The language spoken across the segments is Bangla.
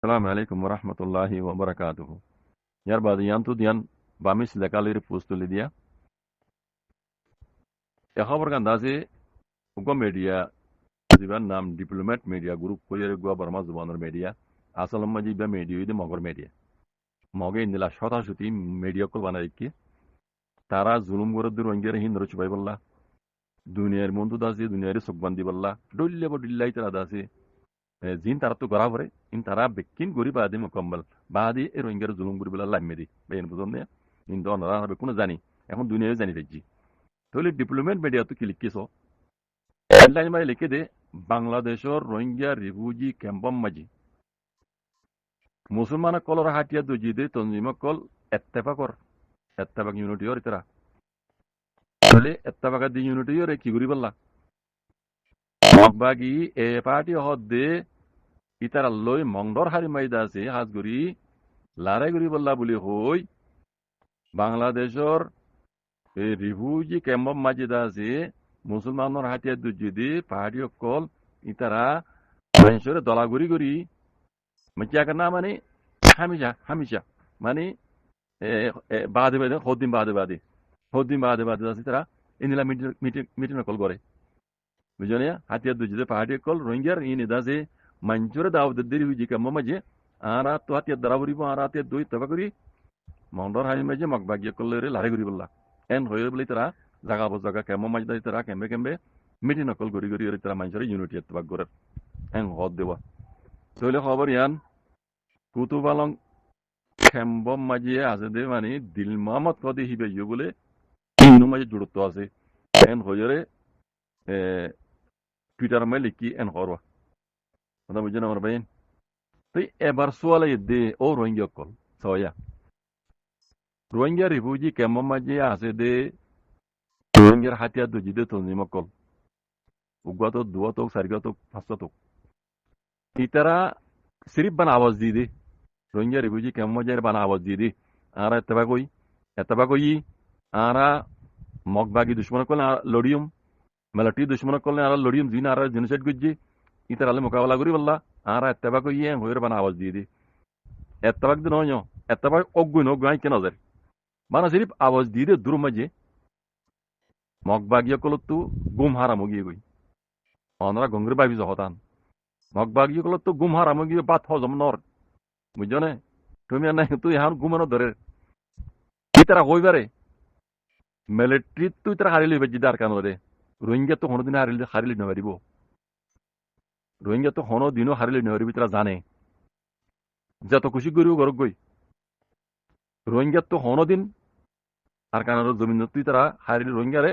Assalamu alaikum wa rahmatullahi wa barakatuhu. Yar badi yan tu diyan bamis lekalir pustu lidia. Ya khabar kan dasi ugo media ziban nam diplomat media group ko yere gua barma zubanor media. Asalam maji ba media idi mogor media. Moge indila shota shuti media kol bana ikki. Tara zulum gorodur wangere hin roch bay balla. Duniyar mundu dasi duniyar sokbandi balla. Dulle bo dillai tara dasi জিন তারা তো গড়া পড়ে ইন তারা বেকিন গরি বাদে মোকাম্মল বাদে এর রোহিঙ্গার জুলুম গরি বলা লাইমে দি বেন বুঝুন না ইন দন রা হবে কোনো জানি এখন দুনিয়ায় জানি ফেজি তাহলে ডিপ্লোমেট মিডিয়া তো কি লিখেছো হেডলাইন মাই লিখে দে বাংলাদেশের রোহিঙ্গা রিফিউজি ক্যাম্পম মাজি মুসলমান কলর হাটিয়া দুজি দে তনজিম কল এত্তেফাক ইউনিটি ওর ইতরা তাহলে এত্তেফাক দি ইউনিটি ওর কি গরি বললা মগবাগি এ পার্টি হদে ইতারা লই মংডর হারি মাইদা আছে হাজগুড়ি লারাই গুড়ি বললা বলি হই বাংলাদেশের এই রিফিউজি ক্যাম্প মাজিদা আছে মুসলমানের হাতিয়া দুজিদি পাহাড়ি অকল ইতারা মানুষের দলাগুড়ি গুড়ি মিচাকে না মানে হামিশা মানে বাদে বাদে হদ্দিন বাদে আছে তারা ইনিলা মিটিং কল করে বুঝলি হাতিয়া দুজিদে পাহাড়ি অকল রোহিঙ্গার ইনি দাসে manjure daw de deri huji kam mamaje ara to ati daraburi bo ara ati doi tabakuri mondor hay meje magbagye kollere lare guri bolla en hoye boli tara jaga bo jaga kam mamaje dai tara kembe miti nakol guri ori tara manjure unity tabak gore en hod dewa tole খবর ইয়ান কুতুবালং খেম্ব মাঝে আছে দে মানে দিল মামত কদি হিবে ইয়ে বলে ইনু মাঝে জুড়ত আছে এন হইরে টুইটার মে লিখি এন হরওয়া কথা বুঝছেন আমার ভাই তো এবার সোয়ালে দে ও রোহিঙ্গা কল সয়া রোহিঙ্গা রিফিউজি কেমন মাঝে আছে দে রোহিঙ্গার হাতিয়া দুজি দে তনজিম কল উগা তো দুয়া তো সারিগা তো পাঁচটা তো ইতারা সিরিফ বানা আওয়াজ দিয়ে দে রোহিঙ্গা রিফিউজি কেমন মাঝে বানা আওয়াজ দিয়ে দে আর এতবা কই আরা মগবাগি দুশ্মন করলে লড়িয়ম মেলাটি দুশ্মন করলে আর লড়িয়ম জিন আর জেনোসাইড করছি ইতার আলে মোকাবেলা করি বললা আর এত্তেবাক ইয়ে হইর বানা আওয়াজ দিয়ে দি এত্তেবাক দিন হয় এত্তেবাক অগুই কেন যায় বানা সিরিফ আওয়াজ দিয়ে দে দূর মাঝে মগবাগিয়া কলত গুম হারামো গিয়ে গই অনরা গঙ্গের বাবি জহতান মগবাগিয়া কলত গুম হারামো গিয়ে বাত হজম নর বুঝছো না তুমি আর নাই তুই এখন গুমানো ধরে ইতারা হইবারে মিলিটারি তুই তারা হারিলি বেজি দার কেন রে রোহিঙ্গা তো কোনোদিন হারিলি নবারিব রোহিঙ্গা তো হনো দিনও হারিলে নেহরিবি তারা জানে যত খুশি করিও গরক গই রোহিঙ্গা তো হনো দিন আর কানার জমিন তুই তারা হারিলে রোহিঙ্গারে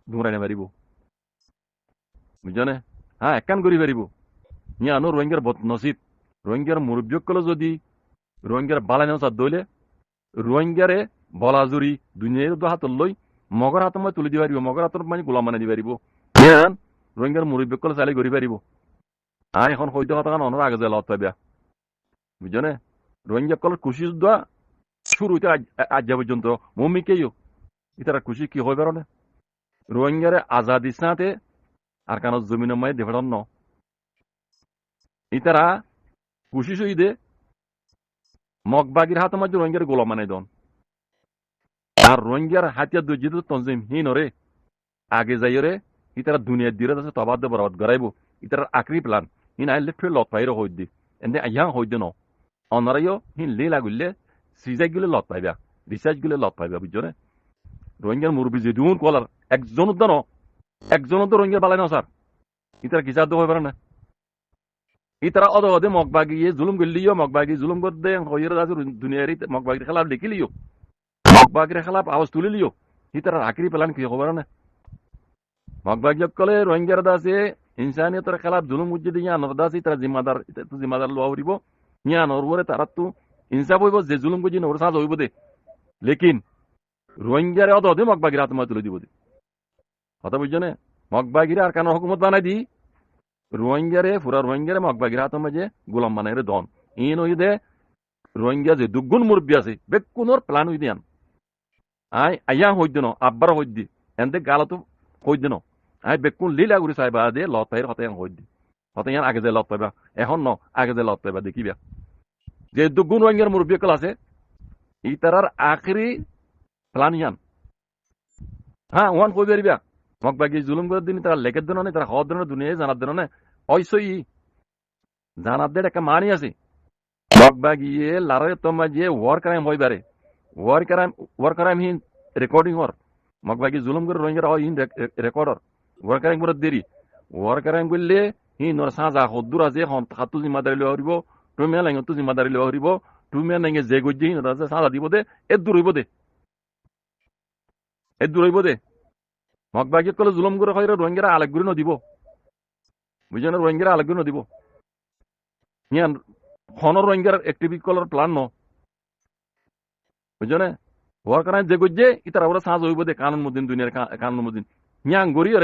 ধুমরাই নেবারিব বুঝছো হ্যাঁ একান করি পারিব আনো রোহিঙ্গার বদনসিব রোহিঙ্গার মুরব্বীকলে যদি রোহিঙ্গার বালাই নেওয়া দইলে রোহিঙ্গারে বলাজুরি দুনিয়ার হাত লই মগর হাত মই তুলি দি পারিব মগর হাতর মানে গোলাম মানে দি পারিব রোহিঙ্গার মুরব্বীকলে চালি করি পারিব আর এখন হইতে কথা অনর আগে যে লত পাইবা বুঝছো না রোহিঙ্গা কলের খুশি দোয়া শুরু হইতে আজ পর্যন্ত মমিকেইও ইতারা খুশি কি হয়ে পারো না রোহিঙ্গারে আজাদি সাথে আর কানো জমিনের মায়ে দেফান ন ইতারা খুশি সইদে মগবাগির হাতের মাঝে রোহিঙ্গার গোলাম মানাই দন আর রোহিঙ্গার হাতিয়া দুজিত তনজিম হিন রে আগে যাই রে ইতারা দুনিয়ার দিরে আছে তবাদ বরাবদ গড়াইব ইতার আকরি প্লান হিন আইলে ফির লত পাইর হইদি এনে আইয়া হইদি ন অনারাইও হিন লীলা গুললে সিজাই গুলে লত পাইবা রিসার্চ গুলে লত পাইবা বুঝছো না রোহিঙ্গার মুরব্বী যে দুন কলার একজন তো রোহিঙ্গার বালাই না স্যার ইতারা কি চাদ্দ হয়ে পারে না ইতারা অদে মগবাগিয়ে জুলুম গলিও মগবাগি জুলুম করদে হইর আছে দুনিয়ার মগবাগির খেলাফ দেখিলিও মগবাগির খেলাফ আওয়াজ তুলিলিও ইতারা আকরি প্লান কি হবার না মগবাগি কলে রোহিঙ্গার দাসে ইনসানিয়তের খেলাফ জুলুম উজ্জে ইয়া নরদাসি তারা জিম্মাদার লোয়া হইব ইয়া নরবরে তারা তো ইনসাফ হইব যে জুলুম গুজি নর সাজ হইব দে লেকিন রোহিঙ্গারে অদে মগবাগির হাত তুলে দিব দে কথা বুঝছো না মগবাগিরে আর কেন হুকুমত বানাই দি রোহিঙ্গারে পুরা রোহিঙ্গারে মগবাগির হাত মাঝে গোলাম বানাই রে দন ইন হই দে রোহিঙ্গা যে দুগুণ মুরব্বী আছে বেকুনোর প্ল্যান হই দিয়ান আইয়া হইদ ন আব্বার হইদ এনতে গালাতো হইদ ন আই বেকুন লীলা গুড়ি চাইবা দে লত পাইর হতে হইদ হতে আগে যে লত পাইবা এখন ন আগে যে লত পাইবা দেখিবা যে দুগুণ রোহিঙ্গার মুরব্বীকল আছে ইতারার আখরি প্লান ইয়ান হ্যাঁ ওয়ান কই বেরিবা মক বাকি জুলুম করে দিন তারা লেখের দিন তারা হওয়ার দিন দুনিয়ায় জানার দিন অইসই জানাদের একটা মানি আছে মক বাগিয়ে লারে তোমা যে ওয়ার ক্রাইম হই বারে ওয়ার ক্রাইম হিন রেকর্ডিং হর মক বাকি জুলুম করে রোহিঙ্গার হয় হিন রেকর্ডর ওয়ার ক্রাইম করে দেরি ওয়ার ক্রাইম করলে হিন নর সাজা হদ্দুর আছে হাতু জিম্মাদারি লওয়া হরিব টুমিয়া লাইন তো জিম্মাদারি লওয়া হরিব টুমিয়া লাইন যে গজ্জি হিন সাজা দিব দে এ দূর হইব দে মক বাকি কলে জুলুম করে হয় রোহিঙ্গারা আলেক গুরি নদিব বুঝলেন রোহিঙ্গারা আলেক গুরি নদিব ইয়ান হনর রোহিঙ্গার অ্যাক্টিভিটি কলার প্ল্যান ন বুঝছো না হওয়ার কারণে যে গজ্জে ইতারা ওরা সাজ হইব দে কানুন মুদিন দুনিয়ার কানুন মুদিন ইয়াং গড়িয়ে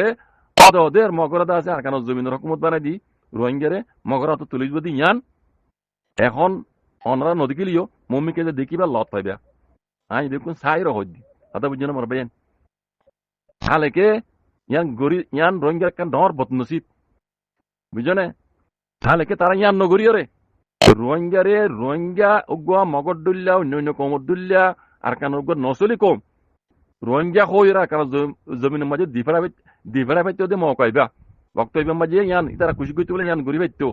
ওদের মগরাদা আছে আর কারণ জমিনের হকুমত বানাই দি রোহিঙ্গারে মগরা তো তুলিব দি ইয়ান এখন অনরা নদী গেলিও মম্মিকে যে দেখিবা লত পাইবা আই দেখুন সাই রহ দি কথা বুঝছো না মরবেন হালেকে ইয়ান রোহিঙ্গার একটা ডর বদনসিব বুঝছো না হালেকে তারা ইয়ান নগরীয় রোহিঙ্গা উগুয়া মগরদুল্লা অন্যান্য কমরদুল্লা আর কান নসলি কম রোহিঙ্গা হইরা কারণ জমিনের মাঝে দিফারা পাইতে ওদের মকাইবা বক্তব্য মাঝে ইয়ান তারা খুশি করতে বলে ইয়ান গড়ি পাইতো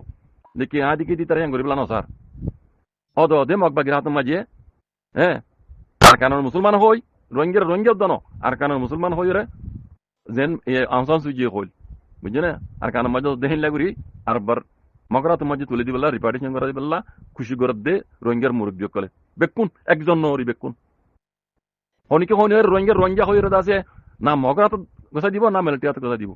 দেখি দিকে তারা ইয়ান গড়ি পেলানো স্যার দে মকবাগির হাতের মাঝে হ্যাঁ আর কানের মুসলমান হই রোহিঙ্গা দানো আর কানের মুসলমান হই রে যেন আনসান সুজিয়ে হইল বুঝছে না আর কানের মাঝে দেহিন লাগুরি আর বার মগরাত মাঝে তুলে দিবেলা রিপার্টিশন করা দিবেলা খুশি করে দে রোহিঙ্গার মুরব্বী কলে বেকুন একজন নরি বেকুন হনিকে হনি রোহিঙ্গা হয়ে আছে না মগরাত গোসা দিব না মেলটিয়াত গোসা দিব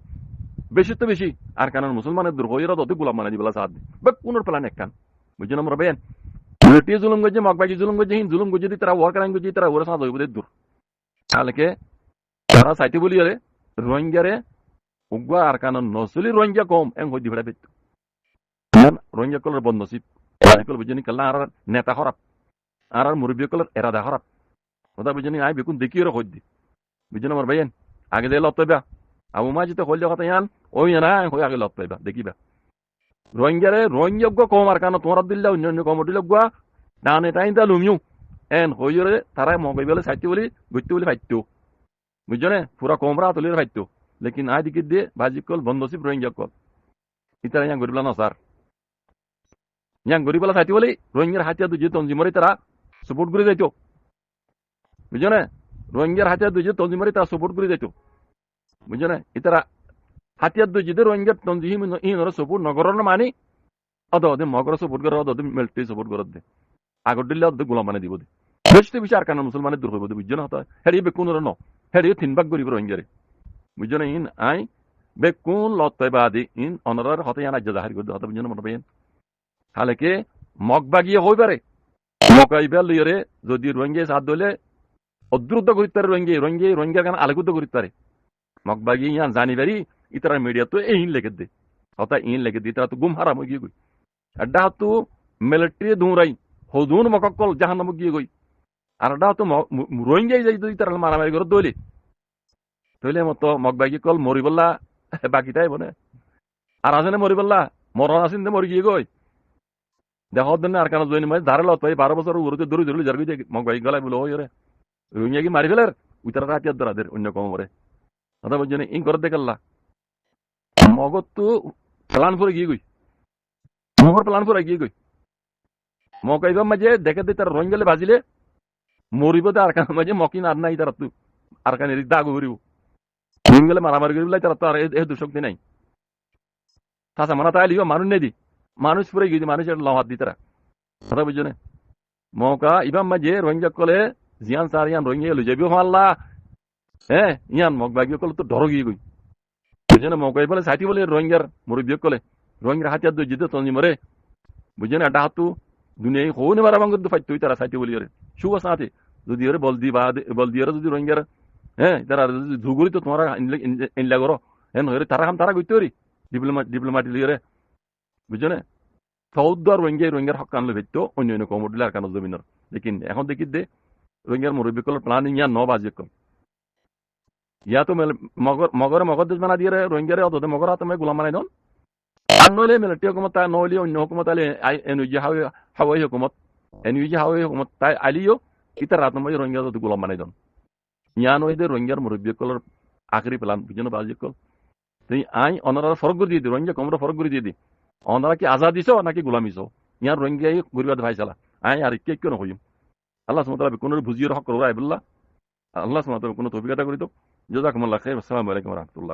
বেশি তো বেশি আর কারণ মুসলমানের দূর হয়ে অত গোলাম মানে দিবেলা সাথ বেকুনের প্ল্যান একখান বুঝছেন আমরা বেন মেলটিয়া জুলুম গজে মগবাজি জুলুম গজে হিন জুলুম গজে তারা ওয়ার করান গজে তারা ওরা সাথ হইব দূর তাহলে তারা সাইতে বলি আরে রোহিঙ্গারে উগুয়া আর কারণ নসলি রোহিঙ্গা কম এং হই দিবড়া বেত রোহিঙ্গা কলর বন্ধসিব বুঝনি কাল্লা আর নেতা খারাপ আর মুরব্বী কলর এরাদা খারাপ কথা বুঝনি আই বেকুন দেখিও হই দি বুঝছেন আমার ভাইয়েন আগে দিয়ে লত পাইবা আবু মাঝি তো হইলে কথা ইয়ান ওই না হই আগে লত পাইবা দেখিবা রোহিঙ্গা কম আর কারণ তোমার দিল্লা অন্যান্য কমর দিল গুয়া ডান এটাই দা লুমিউ এন হইরে তারা মগাই বলে সাইতে বলি গইতে বলে ফাইতো বুঝছো পুরা কমরা তুলির ফাইতো লেকিন আই দিকে দিয়ে বাজি কল বন্ধসিব রোহিঙ্গা কল ইতারা ইয়াং গরিবলা না স্যার ইয়াং গরিবলা সাইতে বলি রোহিঙ্গার হাতিয়া দুজে তঞ্জিমরে তারা সাপোর্ট করে যাইতো বুঝছো না রোহিঙ্গার হাতিয়ার দুজে তঞ্জিমরে তারা সাপোর্ট করে যাইতো বুঝছো না ইতারা হাতিয়ার দুজে রোহিঙ্গার তঞ্জিম ইনর সাপোর্ট নগরের মানি ওদের মগর সাপোর্ট করে ওদের মিলিটারি সাপোর্ট করে দে আগর দিল্লা ওদের গোলাম মানে দিব দে বেশি বেশি আর কারণ মুসলমানের দূর হইব বুঝছো না হতা হেরিয়ে বেকুন ন হেরিয়ে 3 ভাগ গরিব রোহিঙ্গারে বুঝছো না ইন আই বেকুন লত পাইবা আদি ইন অনরার হতে ইয়ান আজ্জা জাহির করে হতা বুঝছো না মনে হালেকে মগ বাগিয়ে হই পারে মকাইবা লইরে যদি রোহিঙ্গা সাথ দলে অদ্রুত করিতে পারে রোহিঙ্গার গান আলেকুদ্ধ করিতে পারে মগ বাগিয়ে ইয়ান জানি পারি ইতারা মিডিয়া তো এই লেগে দে হতা ইন লেগে দি তারা তো গুম হারাম গিয়ে গই আড্ডা তো মিলিটারি দুরাই হদুন মককল জাহান্নাম গিয়ে গই আর আড্ডা তো রোহিঙ্গাই যাই যদি তারা মারামারি করে দলে তইলে মতো মগ বাগিয়ে কল মরিবল্লা বাকিটাই বনে আর আছে না মরিবল্লা মরণ আসেন দে মরি গিয়ে গই দেখার জন্য আর কেন জয়নি মাঝে ধারে লত পাই 12 বছর উড়তে দূরে দূরে যার গিয়ে মগ বাগি গলায় বলে ওই রে রোহিঙ্গা কি মারি ফেলার উইতারা রাতিয়ার দরাদের অন্য কমরে কথা বলছেন ইন করে দেখাল্লা মগত তো প্লান করে গিয়ে গই মগর প্লান করে গিয়ে গই মকাইবা মাঝে দেখে দে তার রোহিঙ্গালে বাজিলে মরিব আর কান মাঝে মকিন আর নাই তারা তু আর কান দাগ হরিব রোহিঙ্গালে মারামারি করিব তারা তো আর এই দুশক্তি নাই তাছা মানা তাই লিও মানুষ নেই দি মানুষ পুরে গিয়ে মানুষের লহাত দি তারা কথা বুঝছো না মৌকা ইবাম মাঝে রোহিঙ্গা কলে জিয়ান সার ইয়ান রোহিঙ্গা লই যাবি আল্লাহ হ্যাঁ ইয়ান মগ বাগিয়ে কলে তো ডর গিয়ে গই বুঝছো না মৌকাই বলে সাইটি বলে রোহিঙ্গার মুরব্বী কলে রোহিঙ্গার হাতিয়ার দুই জিতে তঞ্জি মরে বুঝছো না ডাহাতু দুনিয়ায় হৌনে মারা বাঙ্গর ফাইত তুই তারা সাইটি বলি ওরে শুভ সাথে যদি ওরে বল দিয়ে যদি রোহিঙ্গার হ্যাঁ তারা যদি ধুগুরি তো তোমার ইনলা করো হ্যাঁ হরে তারা কাম তারা গইতে ওরি ডিপ্লোমাটি লিয়ে বুঝছো না সৌদ আর রোহিঙ্গার হক কানলে ভেতো অন্য কমর দিলে আর কানো জমিনের লেকিন এখন দেখি দে রোহিঙ্গার মুরব্বী কল প্লানিং ইয়া 9 বাজে কম ইয়া তো মগর দেশ বানা দিয়ে রোহিঙ্গারে অত মগর হাতে গোলাম বানাই দন আর নইলে মিলিটারি হুকুমত নইলে অন্য হুকুমত আলে হাওয়াই হুকুমত এনইউজি হাওয়ে তাই আলিও ইতার রাত নম্বর রোহিঙ্গা তো গোলাম বানাই দন ইয়ানো এদের রোহিঙ্গার মুরব্বী কলর আখরি পেলাম বুঝেন বাজি কল তুই আই অনারা ফরক করে দিয়ে দি রোহিঙ্গা কমরা ফরক করে দিয়ে দি অনারা কি আজাদ দিছ নাকি গোলামিছ ইয়ার রোহিঙ্গাই গরিবাদ ভাই চালা আই আর কে কেন হইম আল্লাহ সুমতালা কোনো বুঝিয়ে হক করবো আইবুল্লাহ আল্লাহ সুমতালা কোনো তফিকাতা করি তো জাজাকুমুল্লাহ খাইর আসসালামু আলাইকুম রহমতুল্লাহ